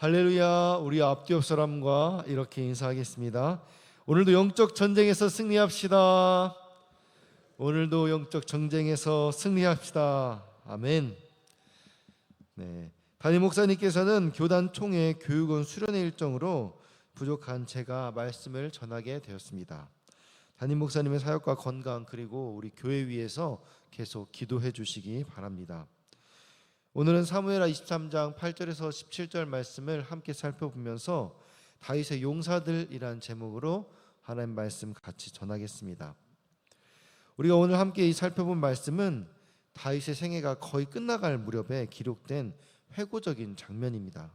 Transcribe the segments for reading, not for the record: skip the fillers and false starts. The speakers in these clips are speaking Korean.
할렐루야. 우리 앞뒤 옆 사람과 이렇게 인사하겠습니다. 오늘도 영적 전쟁에서 승리합시다. 오늘도 영적 전쟁에서 승리합시다. 아멘. 네. 담임 목사님께서는 교단 총회 교육원 수련회 일정으로 부족한 제가 말씀을 전하게 되었습니다. 담임 목사님의 사역과 건강 그리고 우리 교회 위해서 계속 기도해 주시기 바랍니다. 오늘은 사무엘하 23장 8절에서 17절 말씀을 함께 살펴보면서 다윗의 용사들이란 제목으로 하나님 말씀 같이 전하겠습니다. 우리가 오늘 함께 살펴본 말씀은 다윗의 생애가 거의 끝나갈 무렵에 기록된 회고적인 장면입니다.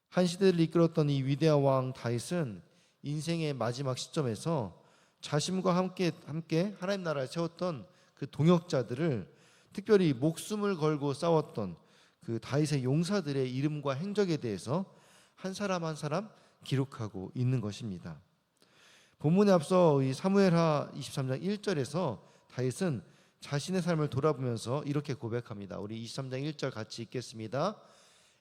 한 시대를 이끌었던 이 위대한 왕 다윗은 인생의 마지막 시점에서 자신과 함께 하나님 나라를 세웠던 그 동역자들을, 특별히 목숨을 걸고 싸웠던 그 다윗의 용사들의 이름과 행적에 대해서 한 사람 한 사람 기록하고 있는 것입니다. 본문에 앞서 이 사무엘하 23장 1절에서 다윗은 자신의 삶을 돌아보면서 이렇게 고백합니다. 우리 23장 1절 같이 읽겠습니다.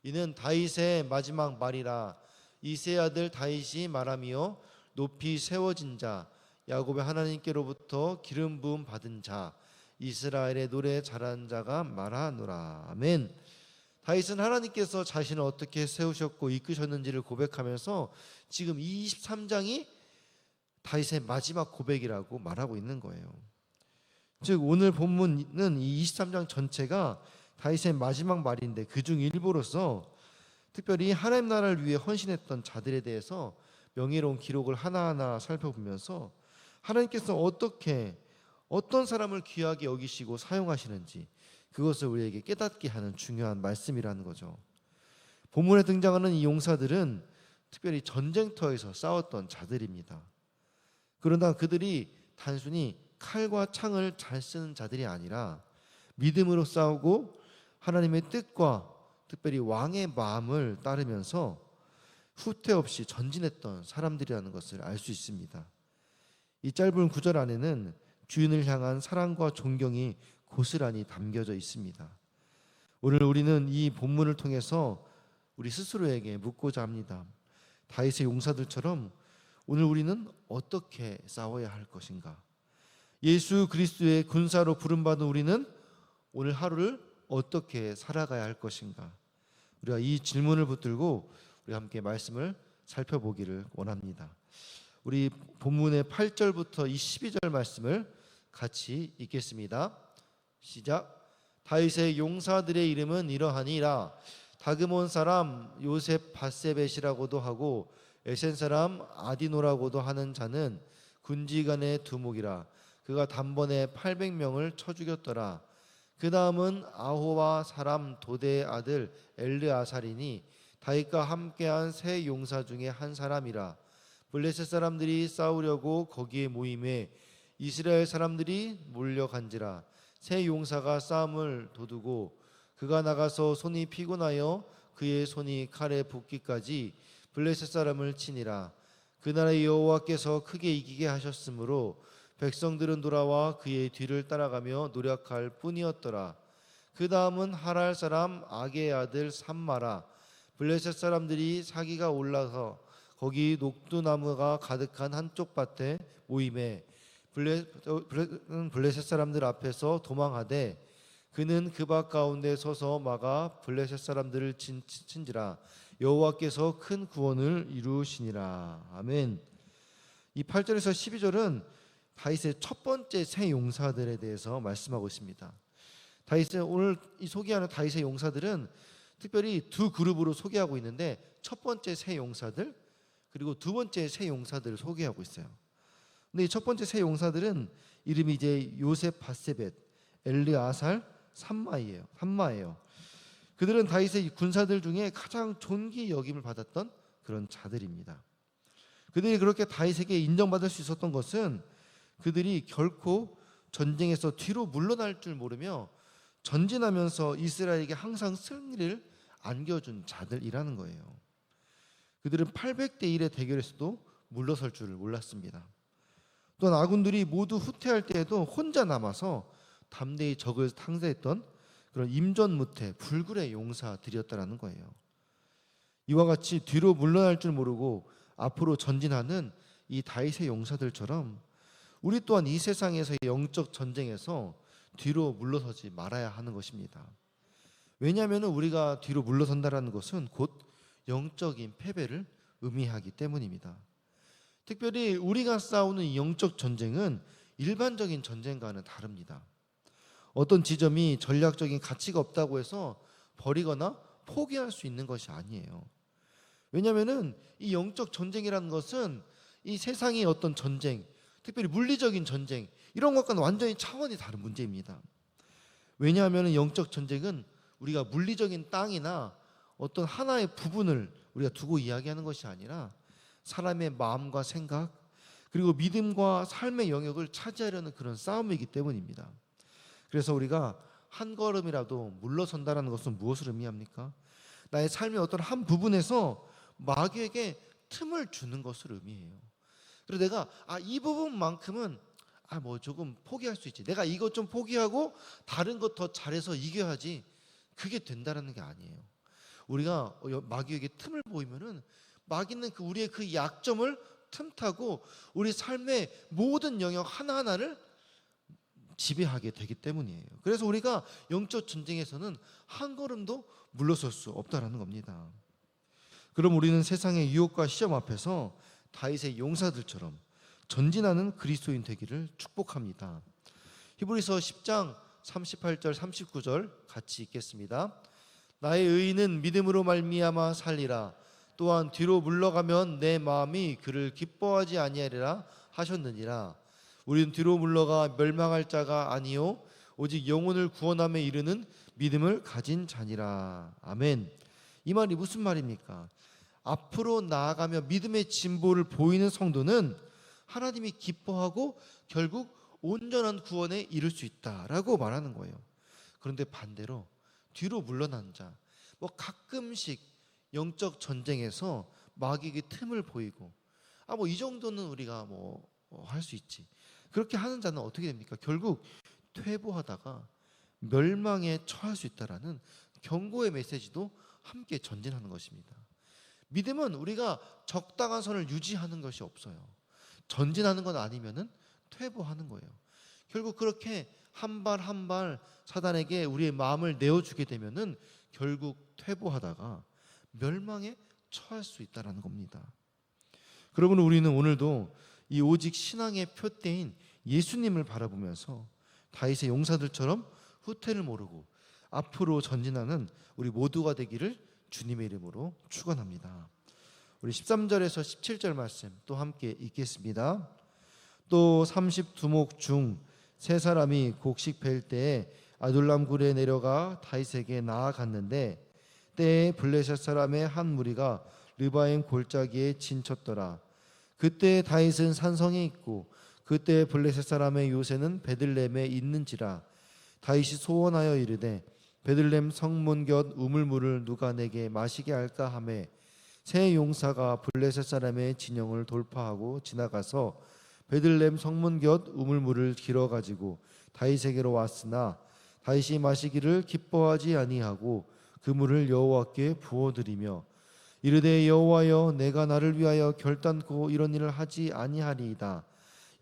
이는 다윗의 마지막 말이라. 이새의 아들 다윗이 말하며 높이 세워진 자, 야곱의 하나님께로부터 기름 부음 받은 자, 이스라엘의 노래 잘하는 자가 말하노라. 아멘. 다윗은 하나님께서 자신을 어떻게 세우셨고 이끄셨는지를 고백하면서 지금 이 23장이 다윗의 마지막 고백이라고 말하고 있는 거예요. 즉 오늘 본문은 이 23장 전체가 다윗의 마지막 말인데 그중 일부로서 특별히 하나님 나라를 위해 헌신했던 자들에 대해서 명예로운 기록을 하나하나 살펴보면서 하나님께서 어떤 사람을 귀하게 여기시고 사용하시는지 그것을 우리에게 깨닫게 하는 중요한 말씀이라는 거죠. 본문에 등장하는 이 용사들은 특별히 전쟁터에서 싸웠던 자들입니다. 그러나 그들이 단순히 칼과 창을 잘 쓰는 자들이 아니라 믿음으로 싸우고 하나님의 뜻과 특별히 왕의 마음을 따르면서 후퇴 없이 전진했던 사람들이라는 것을 알 수 있습니다. 이 짧은 구절 안에는 주인을 향한 사랑과 존경이 고스란히 담겨져 있습니다. 오늘 우리는 이 본문을 통해서 우리 스스로에게 묻고자 합니다. 다윗의 용사들처럼 오늘 우리는 어떻게 싸워야 할 것인가? 예수 그리스도의 군사로 부름받은 우리는 오늘 하루를 어떻게 살아가야 할 것인가? 우리가 이 질문을 붙들고 우리 함께 말씀을 살펴보기를 원합니다. 우리 본문의 8절부터 이 12절 말씀을 같이 읽겠습니다. 시작. 다윗의 용사들의 이름은 이러하니라. 다그몬 사람 요셉 바세벳이라고도 하고 에센 사람 아디노라고도 하는 자는 군지간의 두목이라. 그가 단번에 800명을 쳐 죽였더라. 그 다음은 아호와 사람 도대의 아들 엘르아살이니 다윗과 함께한 세 용사 중에 한 사람이라. 블레셋 사람들이 싸우려고 거기에 모임에 이스라엘 사람들이 몰려간지라. 세 용사가 싸움을 도두고 그가 나가서 손이 피곤하여 그의 손이 칼에 붓기까지 블레셋 사람을 치니라. 그날의 여호와께서 크게 이기게 하셨으므로 백성들은 돌아와 그의 뒤를 따라가며 노력할 뿐이었더라. 그 다음은 하랄 사람 아게의 아들 삼마라. 블레셋 사람들이 사기가 올라서 거기 녹두나무가 가득한 한쪽 밭에 모임에 블레셋 사람들 앞에서 도망하되 그는 그 밭 가운데 서서 막아 블레셋 사람들을 친지라. 여호와께서 큰 구원을 이루시니라. 아멘. 이 8절에서 12절은 다윗의 첫 번째 세 용사들에 대해서 말씀하고 있습니다. 다윗의 오늘 이 소개하는 다윗의 용사들은 특별히 두 그룹으로 소개하고 있는데 첫 번째 세 용사들 그리고 두 번째 세 용사들을 소개하고 있어요. 근데 이 첫 번째 세 용사들은 이름이 이제 요셉 바세벳, 엘르아살, 삼마예요. 그들은 다윗의 군사들 중에 가장 존귀 여김을 받았던 그런 자들입니다. 그들이 그렇게 다윗에게 인정받을 수 있었던 것은 그들이 결코 전쟁에서 뒤로 물러날 줄 모르며 전진하면서 이스라엘에게 항상 승리를 안겨준 자들이라는 거예요. 그들은 800대 1의 대결에서도 물러설 줄을 몰랐습니다. 또한 아군들이 모두 후퇴할 때에도 혼자 남아서 담대히 적을 상대했던 그런 임전무태 불굴의 용사들이었다라는 거예요. 이와 같이 뒤로 물러날 줄 모르고 앞으로 전진하는 이 다윗의 용사들처럼 우리 또한 이 세상에서의 영적 전쟁에서 뒤로 물러서지 말아야 하는 것입니다. 왜냐하면 우리가 뒤로 물러선다라는 것은 곧 영적인 패배를 의미하기 때문입니다. 특별히 우리가 싸우는 이 영적 전쟁은 일반적인 전쟁과는 다릅니다. 어떤 지점이 전략적인 가치가 없다고 해서 버리거나 포기할 수 있는 것이 아니에요. 왜냐하면 이 영적 전쟁이라는 것은 이 세상의 어떤 전쟁, 특별히 물리적인 전쟁 이런 것과는 완전히 차원이 다른 문제입니다. 왜냐하면 영적 전쟁은 우리가 물리적인 땅이나 어떤 하나의 부분을 우리가 두고 이야기하는 것이 아니라 사람의 마음과 생각 그리고 믿음과 삶의 영역을 차지하려는 그런 싸움이기 때문입니다. 그래서 우리가 한 걸음이라도 물러선다는 것은 무엇을 의미합니까? 나의 삶의 어떤 한 부분에서 마귀에게 틈을 주는 것을 의미해요. 그래서 내가 이 부분만큼은 뭐 조금 포기할 수 있지. 내가 이것 좀 포기하고 다른 것 더 잘해서 이겨야지. 그게 된다는 게 아니에요. 우리가 마귀에게 틈을 보이면은 마귀는 우리의 그 약점을 틈타고 우리 삶의 모든 영역 하나하나를 지배하게 되기 때문이에요. 그래서 우리가 영적 전쟁에서는 한 걸음도 물러설 수 없다라는 겁니다. 그럼 우리는 세상의 유혹과 시험 앞에서 다윗의 용사들처럼 전진하는 그리스도인 되기를 축복합니다. 히브리서 10장 38절 39절 같이 읽겠습니다. 나의 의인은 믿음으로 말미암아 살리라. 또한 뒤로 물러가면 내 마음이 그를 기뻐하지 아니하리라 하셨느니라. 우리는 뒤로 물러가 멸망할 자가 아니요 오직 영혼을 구원함에 이르는 믿음을 가진 자니라. 아멘. 이 말이 무슨 말입니까? 앞으로 나아가며 믿음의 진보를 보이는 성도는 하나님이 기뻐하고 결국 온전한 구원에 이를 수 있다라고 말하는 거예요. 그런데 반대로 뒤로 물러난 자, 가끔씩 영적 전쟁에서 마귀에게 틈을 보이고 이 정도는 우리가 할 수 있지. 그렇게 하는 자는 어떻게 됩니까? 결국 퇴보하다가 멸망에 처할 수 있다라는 경고의 메시지도 함께 전진하는 것입니다. 믿음은 우리가 적당한 선을 유지하는 것이 없어요. 전진하는 건 아니면은 퇴보하는 거예요. 결국 그렇게 한 발 한 발 사단에게 우리의 마음을 내어주게 되면은 결국 퇴보하다가 멸망에 처할 수 있다라는 겁니다. 그러면 우리는 오늘도 이 오직 신앙의 표대인 예수님을 바라보면서 다윗의 용사들처럼 후퇴를 모르고 앞으로 전진하는 우리 모두가 되기를 주님의 이름으로 축원합니다. 우리 13절에서 17절 말씀 또 함께 읽겠습니다. 또 30두목 중 세 사람이 곡식 벨 때에 아둘람 굴에 내려가 다윗에게 나아갔는데 때에 블레셋 사람의 한 무리가 르바임 골짜기에 진쳤더라. 그때 다윗은 산성에 있고 그때 블레셋 사람의 요새는 베들레헴에 있는지라. 다윗이 소원하여 이르되 베들레헴 성문 곁 우물물을 누가 내게 마시게 할까 하매 세 용사가 블레셋 사람의 진영을 돌파하고 지나가서 베들레헴 성문 곁 우물물을 길어 가지고 다윗에게로 왔으나 다윗이 마시기를 기뻐하지 아니하고 그 물을 여호와께 부어드리며 이르되 여호와여 내가 나를 위하여 결단코 이런 일을 하지 아니하리이다.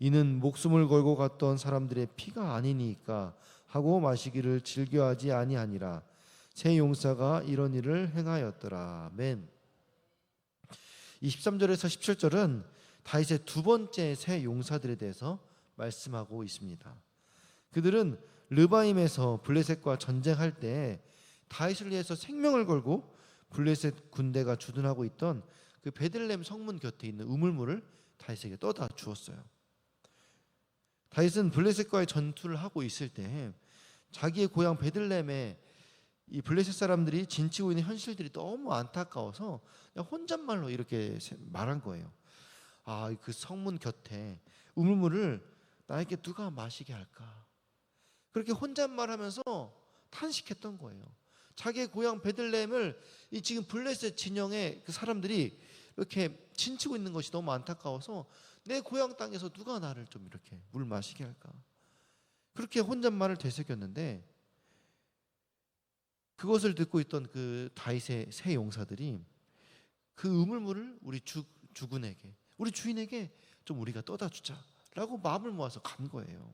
이는 목숨을 걸고 갔던 사람들의 피가 아니니까 하고 마시기를 즐겨하지 아니하니라. 세 용사가 이런 일을 행하였더라. 아멘. 23절에서 17절은 다윗의 두 번째 세 용사들에 대해서 말씀하고 있습니다. 그들은 르바임에서 블레셋과 전쟁할 때 다윗을 위해서 생명을 걸고 블레셋 군대가 주둔하고 있던 그 베들레헴 성문 곁에 있는 우물물을 다윗에게 떠다 주었어요. 다윗은 블레셋과의 전투를 하고 있을 때 자기의 고향 베들레헴에 이 블레셋 사람들이 진치고 있는 현실들이 너무 안타까워서 그냥 혼잣말로 이렇게 말한 거예요. 그 성문 곁에 우물물을 나에게 누가 마시게 할까? 그렇게 혼잣말하면서 탄식했던 거예요. 자기의 고향 베들레헴을 이 지금 블레셋 진영의 그 사람들이 이렇게 진치고 있는 것이 너무 안타까워서 내 고향 땅에서 누가 나를 좀 이렇게 물 마시게 할까? 그렇게 혼잣말을 되새겼는데 그것을 듣고 있던 그 다윗의 세 용사들이 그 우물물을 우리 주군에게, 우리 주인에게 좀 우리가 떠다 주자라고 마음을 모아서 간 거예요.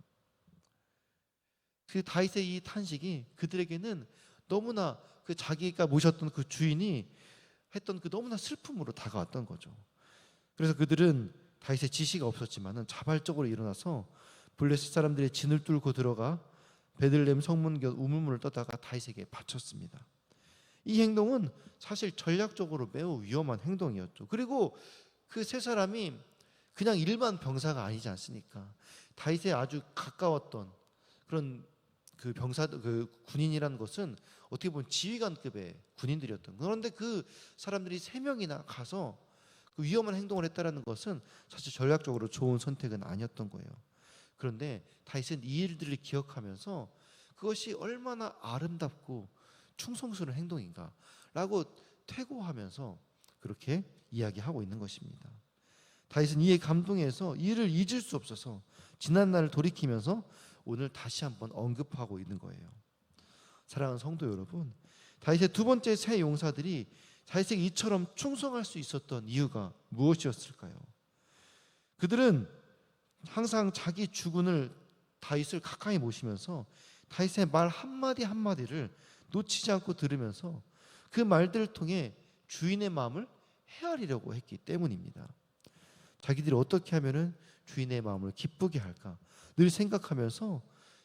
그 다윗의 이 탄식이 그들에게는 너무나 그 자기가 모셨던 그 주인이 했던 그 너무나 슬픔으로 다가왔던 거죠. 그래서 그들은 다윗의 지시가 없었지만은 자발적으로 일어나서 블레셋 사람들의 진을 뚫고 들어가 베들레헴 성문 곁 우물물을 떠다가 다윗에게 바쳤습니다. 이 행동은 사실 전략적으로 매우 위험한 행동이었죠. 그리고 그 세 사람이 그냥 일반 병사가 아니지 않습니까? 다윗에 아주 가까웠던 그런 그 군인이라는 것은 어떻게 보면 지휘관급의 군인들이었던. 그런데 그 사람들이 3명이나 가서 그 위험한 행동을 했다라는 것은 사실 전략적으로 좋은 선택은 아니었던 거예요. 그런데 다윗은 이 일들을 기억하면서 그것이 얼마나 아름답고 충성스러운 행동인가라고 퇴고하면서 그렇게 이야기하고 있는 것입니다. 다윗은 이에 감동해서 이를 잊을 수 없어서 지난 날을 돌이키면서 오늘 다시 한번 언급하고 있는 거예요. 사랑하는 성도 여러분, 다윗의 두 번째 세 용사들이 다윗에게 이처럼 충성할 수 있었던 이유가 무엇이었을까요? 그들은 항상 자기 주군을 다윗을 가까이 모시면서 다윗의 말 한마디 한마디를 놓치지 않고 들으면서 그 말들을 통해 주인의 마음을 헤아리려고 했기 때문입니다. 자기들이 어떻게 하면은 주인의 마음을 기쁘게 할까 늘 생각하면서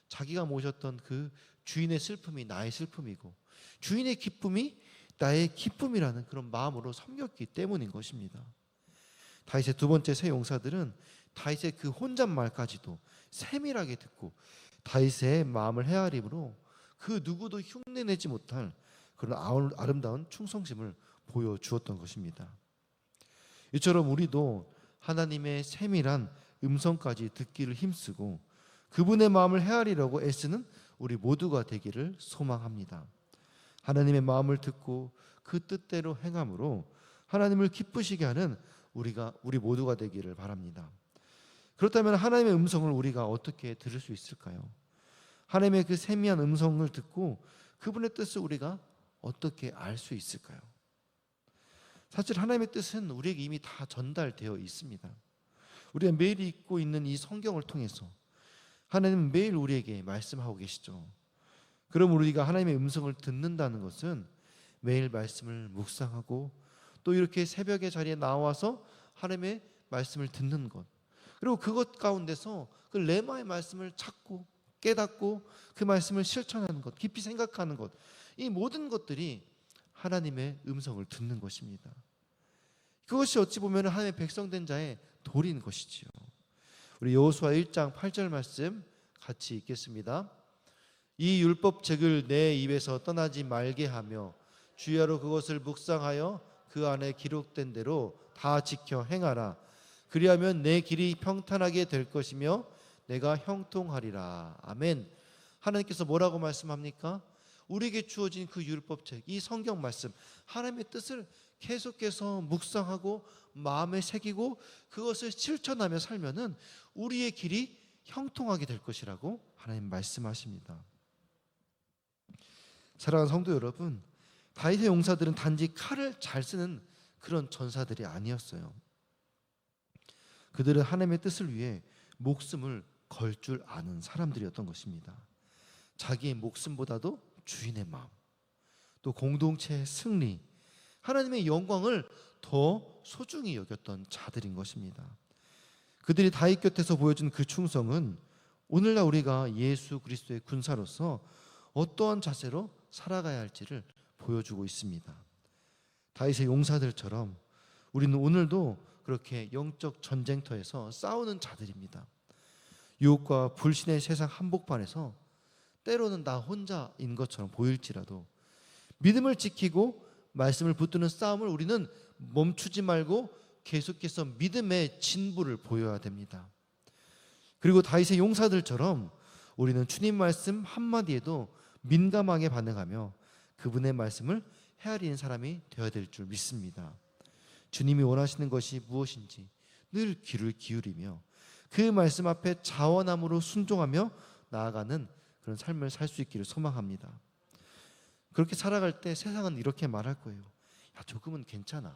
자기가 모셨던 그 주인의 슬픔이 나의 슬픔이고 주인의 기쁨이 나의 기쁨이라는 그런 마음으로 섬겼기 때문인 것입니다. 다윗의 두 번째 세 용사들은 다윗의 그 혼잣말까지도 세밀하게 듣고 다윗의 마음을 헤아림으로 그 누구도 흉내내지 못할 그런 아름다운 충성심을 보여주었던 것입니다. 이처럼 우리도 하나님의 세밀한 음성까지 듣기를 힘쓰고 그분의 마음을 헤아리려고 애쓰는 우리 모두가 되기를 소망합니다. 하나님의 마음을 듣고 그 뜻대로 행함으로 하나님을 기쁘시게 하는 우리 모두가 되기를 바랍니다. 그렇다면 하나님의 음성을 우리가 어떻게 들을 수 있을까요? 하나님의 그 세미한 음성을 듣고 그분의 뜻을 우리가 어떻게 알 수 있을까요? 사실 하나님의 뜻은 우리에게 이미 다 전달되어 있습니다. 우리가 매일 읽고 있는 이 성경을 통해서 하나님은 매일 우리에게 말씀하고 계시죠. 그럼 우리가 하나님의 음성을 듣는다는 것은 매일 말씀을 묵상하고 또 이렇게 새벽의 자리에 나와서 하나님의 말씀을 듣는 것, 그리고 그것 가운데서 그 레마의 말씀을 찾고 깨닫고 그 말씀을 실천하는 것, 깊이 생각하는 것, 이 모든 것들이 하나님의 음성을 듣는 것입니다. 그것이 어찌 보면 하나님의 백성된 자의 도리인 것이지요. 우리 여호수아 1장 8절 말씀 같이 읽겠습니다. 이 율법책을 내 입에서 떠나지 말게 하며 주야로 그것을 묵상하여 그 안에 기록된 대로 다 지켜 행하라. 그리하면 내 길이 평탄하게 될 것이며 내가 형통하리라. 아멘. 하나님께서 뭐라고 말씀합니까? 우리에게 주어진 그 율법책, 이 성경 말씀, 하나님의 뜻을 계속해서 묵상하고 마음에 새기고 그것을 실천하며 살면은 우리의 길이 형통하게 될 것이라고 하나님 말씀하십니다. 사랑하는 성도 여러분, 다윗의 용사들은 단지 칼을 잘 쓰는 그런 전사들이 아니었어요. 그들은 하나님의 뜻을 위해 목숨을 걸 줄 아는 사람들이었던 것입니다. 자기의 목숨보다도 주인의 마음, 또 공동체의 승리, 하나님의 영광을 더 소중히 여겼던 자들인 것입니다. 그들이 다윗 곁에서 보여준 그 충성은 오늘날 우리가 예수 그리스도의 군사로서 어떠한 자세로 살아가야 할지를 보여주고 있습니다. 다윗의 용사들처럼 우리는 오늘도 그렇게 영적 전쟁터에서 싸우는 자들입니다. 유혹과 불신의 세상 한복판에서 때로는 나 혼자인 것처럼 보일지라도 믿음을 지키고 말씀을 붙드는 싸움을 우리는 멈추지 말고 계속해서 믿음의 진부를 보여야 됩니다. 그리고 다윗의 용사들처럼 우리는 주님 말씀 한마디에도 민감하게 반응하며 그분의 말씀을 헤아리는 사람이 되어야 될 줄 믿습니다. 주님이 원하시는 것이 무엇인지 늘 귀를 기울이며 그 말씀 앞에 자원함으로 순종하며 나아가는 그런 삶을 살 수 있기를 소망합니다. 그렇게 살아갈 때 세상은 이렇게 말할 거예요. 야, 조금은 괜찮아.